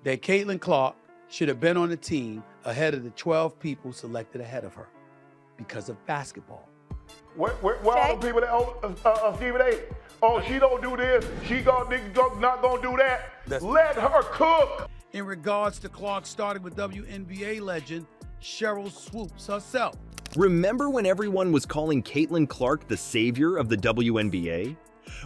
that Caitlin Clark should have been on the team ahead of the 12 people selected ahead of her because of basketball. Where are the people that Stephen A? Oh, she don't do this. She not gonna do that. Let her cook. In regards to Clark, starting with WNBA legend Cheryl Swoops herself. Remember when everyone was calling Caitlin Clark the savior of the WNBA?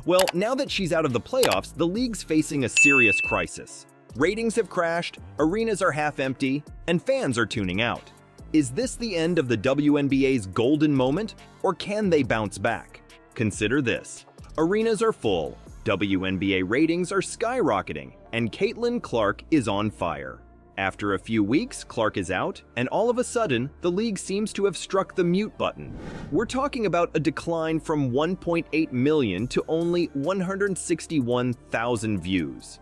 Well, now that she's out of the playoffs, the league's facing a serious crisis. Ratings have crashed, arenas are half empty, and fans are tuning out. Is this the end of the WNBA's golden moment, or can they bounce back? Consider this. Arenas are full, WNBA ratings are skyrocketing, and Caitlin Clark is on fire. After a few weeks, Clark is out, and all of a sudden, the league seems to have struck the mute button. We're talking about a decline from 1.8 million to only 161,000 views.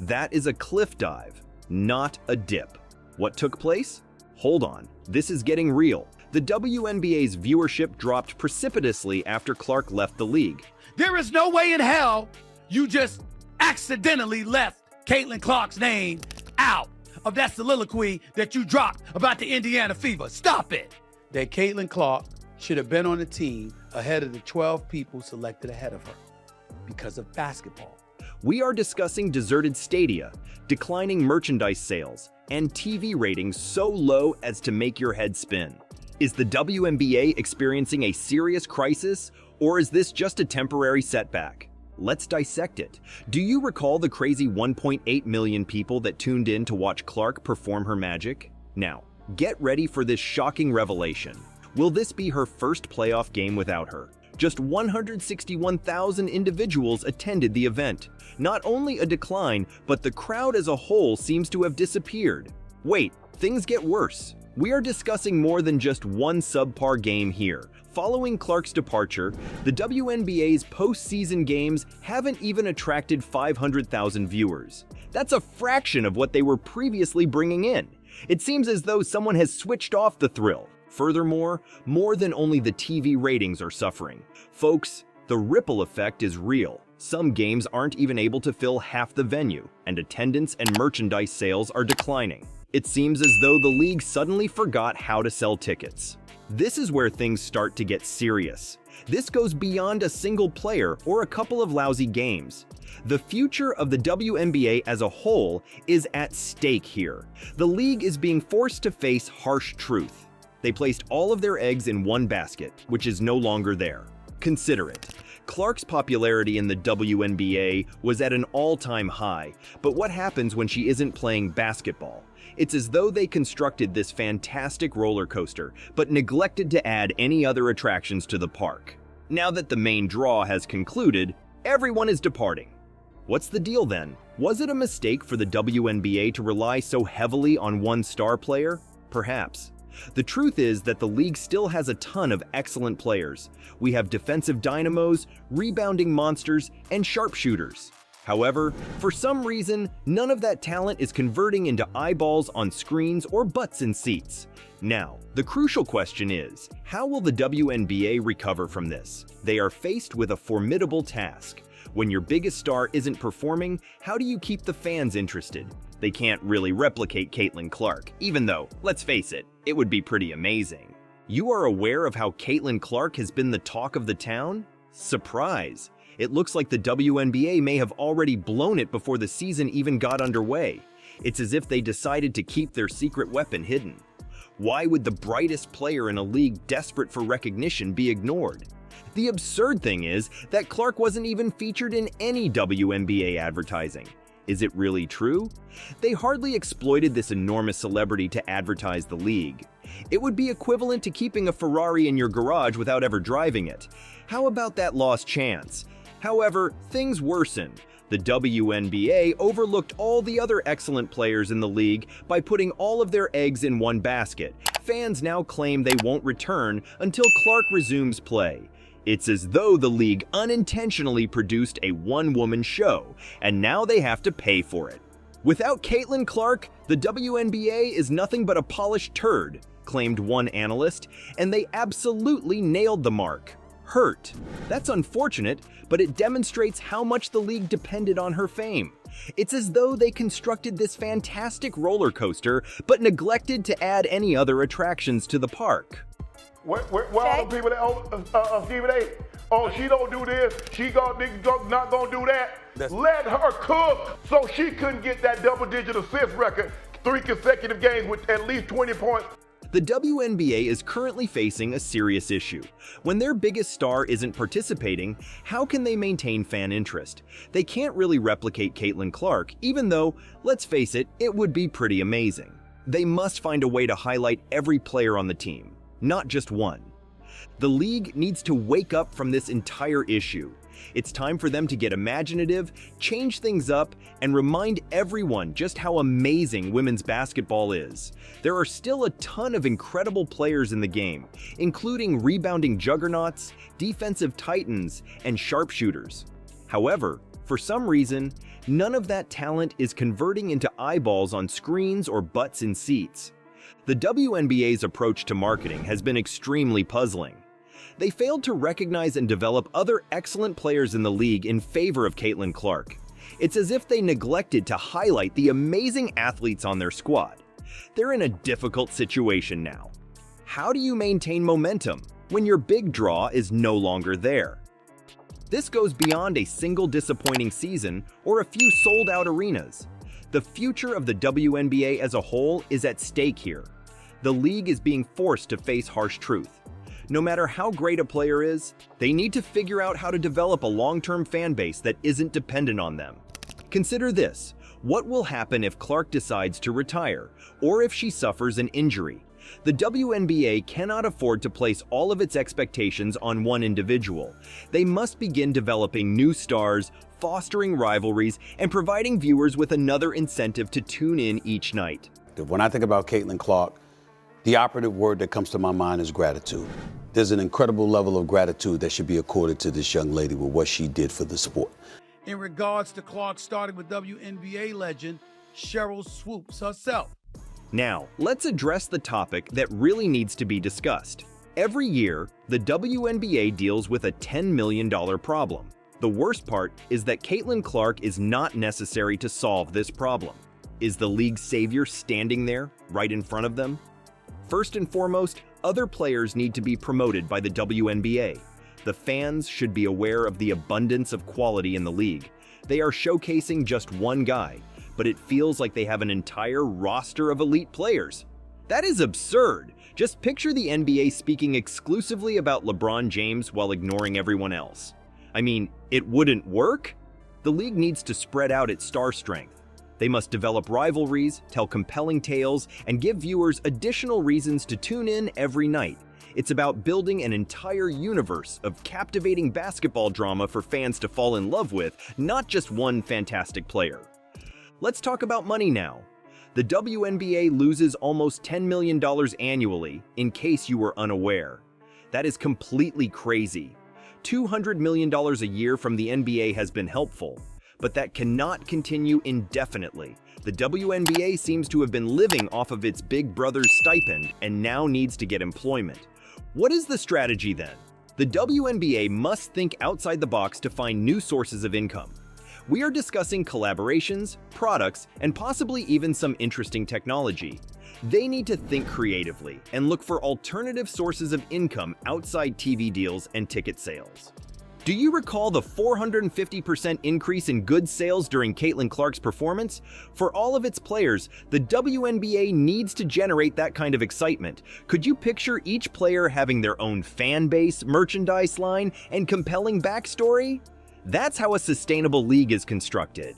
That is a cliff dive, not a dip. What took place? Hold on, this is getting real. The WNBA's viewership dropped precipitously after Clark left the league. There is no way in hell you just accidentally left Caitlin Clark's name out of that soliloquy that you dropped about the Indiana Fever. Stop it. That Caitlin Clark should have been on the team ahead of the 12 people selected ahead of her because of basketball. We are discussing deserted stadia, declining merchandise sales, and TV ratings so low as to make your head spin. Is the WNBA experiencing a serious crisis, or is this just a temporary setback? Let's dissect it. Do you recall the crazy 1.8 million people that tuned in to watch Clark perform her magic? Now, get ready for this shocking revelation. Will this be her first playoff game without her? Just 161,000 individuals attended the event. Not only a decline, but the crowd as a whole seems to have disappeared. Wait, things get worse. We are discussing more than just one subpar game here. Following Clark's departure, the WNBA's postseason games haven't even attracted 500,000 viewers. That's a fraction of what they were previously bringing in. It seems as though someone has switched off the thrill. Furthermore, more than only the TV ratings are suffering. Folks, the ripple effect is real. Some games aren't even able to fill half the venue, and attendance and merchandise sales are declining. It seems as though the league suddenly forgot how to sell tickets. This is where things start to get serious. This goes beyond a single player or a couple of lousy games. The future of the WNBA as a whole is at stake here. The league is being forced to face harsh truth. They placed all of their eggs in one basket, which is no longer there. Consider it. Clark's popularity in the WNBA was at an all-time high, but what happens when she isn't playing basketball? It's as though they constructed this fantastic roller coaster, but neglected to add any other attractions to the park. Now that the main draw has concluded, everyone is departing. What's the deal then? Was it a mistake for the WNBA to rely so heavily on one star player? Perhaps. The truth is that the league still has a ton of excellent players. We have defensive dynamos, rebounding monsters, and sharpshooters. However, for some reason, none of that talent is converting into eyeballs on screens or butts in seats. Now, the crucial question is, how will the WNBA recover from this? They are faced with a formidable task. When your biggest star isn't performing, how do you keep the fans interested? They can't really replicate Caitlin Clark, even though, let's face it, it would be pretty amazing. You are aware of how Caitlin Clark has been the talk of the town? Surprise! It looks like the WNBA may have already blown it before the season even got underway. It's as if they decided to keep their secret weapon hidden. Why would the brightest player in a league desperate for recognition be ignored? The absurd thing is that Clark wasn't even featured in any WNBA advertising. Is it really true? They hardly exploited this enormous celebrity to advertise the league. It would be equivalent to keeping a Ferrari in your garage without ever driving it. How about that lost chance? However, things worsened. The WNBA overlooked all the other excellent players in the league by putting all of their eggs in one basket. Fans now claim they won't return until Clark resumes play. It's as though the league unintentionally produced a one-woman show, and now they have to pay for it. Without Caitlin Clark, the WNBA is nothing but a polished turd, claimed one analyst, and they absolutely nailed the mark. hurt. That's unfortunate, but it demonstrates how much the league depended on her fame. It's as though they constructed this fantastic roller coaster, but neglected to add any other attractions to the park. Where all the people that Stephen A? Oh, she don't do this. She not gonna do that. Let her cook. So she couldn't get that double-digit assist record 3 consecutive games with at least 20 points. The WNBA is currently facing a serious issue. When their biggest star isn't participating, how can they maintain fan interest? They can't really replicate Caitlin Clark, even though, let's face it, it would be pretty amazing. They must find a way to highlight every player on the team, not just one. The league needs to wake up from this entire issue. It's time for them to get imaginative, change things up, and remind everyone just how amazing women's basketball is. There are still a ton of incredible players in the game, including rebounding juggernauts, defensive titans, and sharpshooters. However, for some reason, none of that talent is converting into eyeballs on screens or butts in seats. The WNBA's approach to marketing has been extremely puzzling. They failed to recognize and develop other excellent players in the league in favor of Caitlin Clark. It's as if they neglected to highlight the amazing athletes on their squad. They're in a difficult situation now. How do you maintain momentum when your big draw is no longer there? This goes beyond a single disappointing season or a few sold-out arenas. The future of the WNBA as a whole is at stake here. The league is being forced to face harsh truth. No matter how great a player is, they need to figure out how to develop a long-term fan base that isn't dependent on them. Consider this: what will happen if Clark decides to retire, or if she suffers an injury? The WNBA cannot afford to place all of its expectations on one individual. They must begin developing new stars, fostering rivalries, and providing viewers with another incentive to tune in each night. When I think about Caitlin Clark, the operative word that comes to my mind is gratitude. There's an incredible level of gratitude that should be accorded to this young lady with what she did for the sport. In regards to Clark starting with WNBA legend Cheryl Swoops herself. Now, let's address the topic that really needs to be discussed. Every year, the WNBA deals with a $10 million problem. The worst part is that Caitlin Clark is not necessary to solve this problem. Is the league's savior standing there, right in front of them? First and foremost, other players need to be promoted by the WNBA. The fans should be aware of the abundance of quality in the league. They are showcasing just one guy, but it feels like they have an entire roster of elite players. That is absurd. Just picture the NBA speaking exclusively about LeBron James while ignoring everyone else. I mean, it wouldn't work? The league needs to spread out its star strength. They must develop rivalries, tell compelling tales, and give viewers additional reasons to tune in every night. It's about building an entire universe of captivating basketball drama for fans to fall in love with, not just one fantastic player. Let's talk about money now. The WNBA loses almost $10 million annually, in case you were unaware. That is completely crazy. $200 million a year from the NBA has been helpful, but that cannot continue indefinitely. The WNBA seems to have been living off of its big brother's stipend and now needs to get employment. What is the strategy then? The WNBA must think outside the box to find new sources of income. We are discussing collaborations, products, and possibly even some interesting technology. They need to think creatively and look for alternative sources of income outside TV deals and ticket sales. Do you recall the 450% increase in goods sales during Caitlin Clark's performance? For all of its players, the WNBA needs to generate that kind of excitement. Could you picture each player having their own fan base, merchandise line, and compelling backstory? That's how a sustainable league is constructed.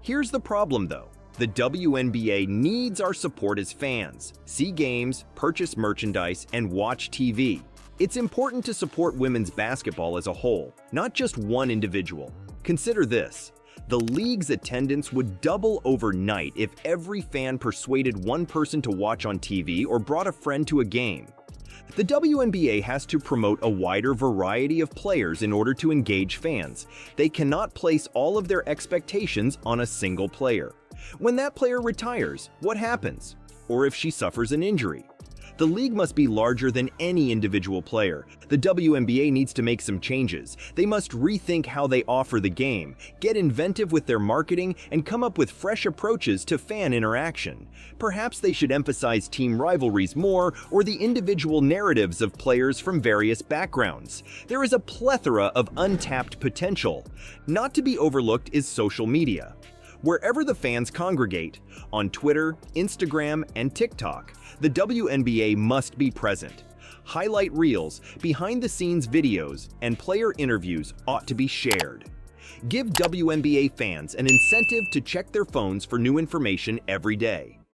Here's the problem though. The WNBA needs our support as fans. See games, purchase merchandise, and watch TV. It's important to support women's basketball as a whole, not just one individual. Consider this: the league's attendance would double overnight if every fan persuaded one person to watch on TV or brought a friend to a game. The WNBA has to promote a wider variety of players in order to engage fans. They cannot place all of their expectations on a single player. When that player retires, what happens? Or if she suffers an injury? The league must be larger than any individual player. The WNBA needs to make some changes. They must rethink how they offer the game, get inventive with their marketing, and come up with fresh approaches to fan interaction. Perhaps they should emphasize team rivalries more, or the individual narratives of players from various backgrounds. There is a plethora of untapped potential. Not to be overlooked is social media. Wherever the fans congregate, on Twitter, Instagram, and TikTok, the WNBA must be present. Highlight reels, behind-the-scenes videos, and player interviews ought to be shared. Give WNBA fans an incentive to check their phones for new information every day.